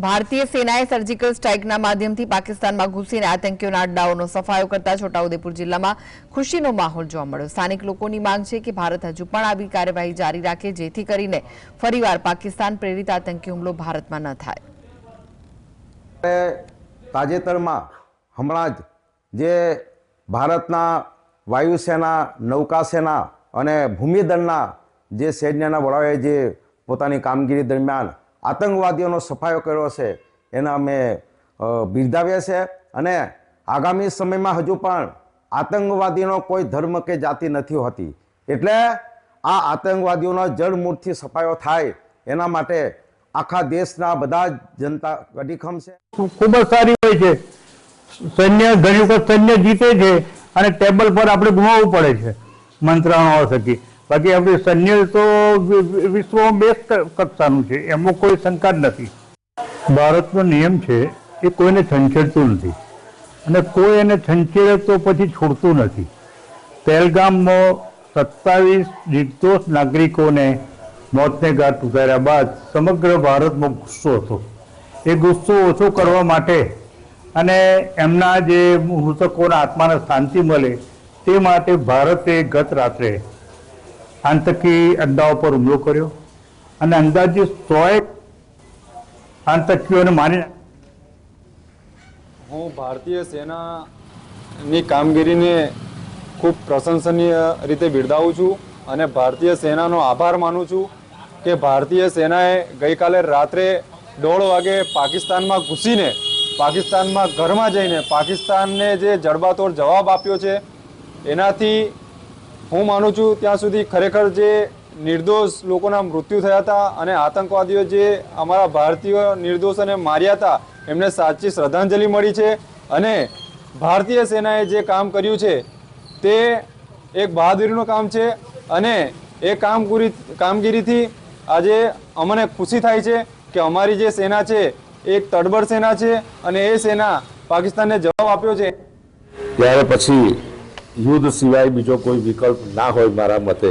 ભારતીય સેનાએ સર્જિકલ સ્ટ્રાઇકના માધ્યમથી પાકિસ્તાનમાં ઘૂસીને આતંકીઓના અડ્ડાઓનો સફાયો કરતા છોટાઉદેપુર જિલ્લામાં ખુશીનો માહોલ જોવા મળ્યો। સ્થાનિક લોકોની માંગ છે કે ભારત હજુ પણ આવી કાર્યવાહી જારી રાખે, જેથી કરીને ફરીવાર પાકિસ્તાન પ્રેરિત આતંકી હુમલો ભારતમાં ન થાય। તાજેતરમાં હમણાં જ જે ભારતના વાયુસેના, નૌકાસેના અને ભૂમિદળના જે સૈન્યના વડાઓએ જે પોતાની કામગીરી દરમિયાન આતંકવાદીઓનો સફાયો કર્યો છે એના અમે બિરદાવીએ છીએ અને આગામી સમયમાં હજુ પણ આતંકવાદીનો કોઈ ધર્મ કે જાતિ નથી હોતી, એટલે આ આતંકવાદીઓનો જડમૂળથી સફાયો થાય એના માટે આખા દેશના બધા જ જનતા અડીખમ છે। ખૂબ જ સારી હોય છે। સૈન્ય ઘણી વખત સૈન્ય જીતે છે અને ટેબલ પર આપણે ગુમાવવું પડે છે મંત્રણાઓ થકી, બાકી આપણું સૈન્ય તો વિશ્વમાં બેસ્ટ કક્ષાનું છે, એમાં કોઈ શંકા જ નથી। ભારતનો નિયમ છે એ કોઈને છંછેડતું નથી અને કોઈ એને છંછેડે તો પછી છોડતું નથી। પહેલગામમાં 27 નિર્દોષ નાગરિકોને મોતને ઘાટ ઉતાર્યા બાદ સમગ્ર ભારતમાં ગુસ્સો હતો। એ ગુસ્સો ઓછો કરવા માટે અને એમના જે મૃતકોના આત્માને શાંતિ મળે તે માટે ભારતે ગત રાત્રે આતંકી અડ્ડાઓ પર હુમલો કર્યો અને અંદાજે 100 આતંકીઓને મારી હું ભારતીય સેનાની કામગીરીને ખૂબ પ્રશંસનીય રીતે બિરદાવું છું અને ભારતીય સેનાનો આભાર માનું છું કે ભારતીય સેનાએ ગઈકાલે રાત્રે 1:30 વાગે પાકિસ્તાનમાં ઘૂસીને પાકિસ્તાનમાં ઘરમાં જઈને પાકિસ્તાનને જે જડબાતોડ જવાબ આપ્યો છે એનાથી હું માનું છું ત્યાં સુધી ખરેખર જે નિર્દોષ લોકોના મૃત્યુ થયા હતા અને આતંકવાદીઓ જે અમારા ભારતીય નિર્દોષોને માર્યા હતા એમને સાચી શ્રદ્ધાંજલિ મળી છે અને ભારતીય સેનાએ જે કામ કર્યું છે તે એક બહાદુરીનું કામ છે અને એ કામગીરીથી આજે અમને ખુશી થાય છે કે અમારી જે સેના છે એક તડબડ સેના છે અને એ સેના પાકિસ્તાનને જવાબ આપ્યો છે। ત્યારે પછી યુદ્ધ સિવાય બીજો કોઈ વિકલ્પ ના હોય મારા મતે,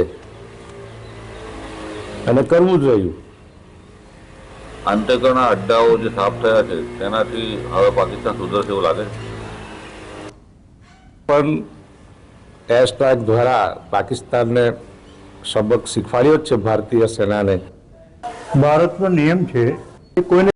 અને કરવું જ રહ્યું। આતંકના અડ્ડાઓ જે સાફ થયા છે તેનાથી હવે પાકિસ્તાન સુધરશે એવું લાગે છે, પણ એર સ્ટ્રાઇક દ્વારા પાકિસ્તાનને સબક શીખવાડ્યો જ છે ભારતીય સેનાને। ભારતનો નિયમ છે એ કોઈને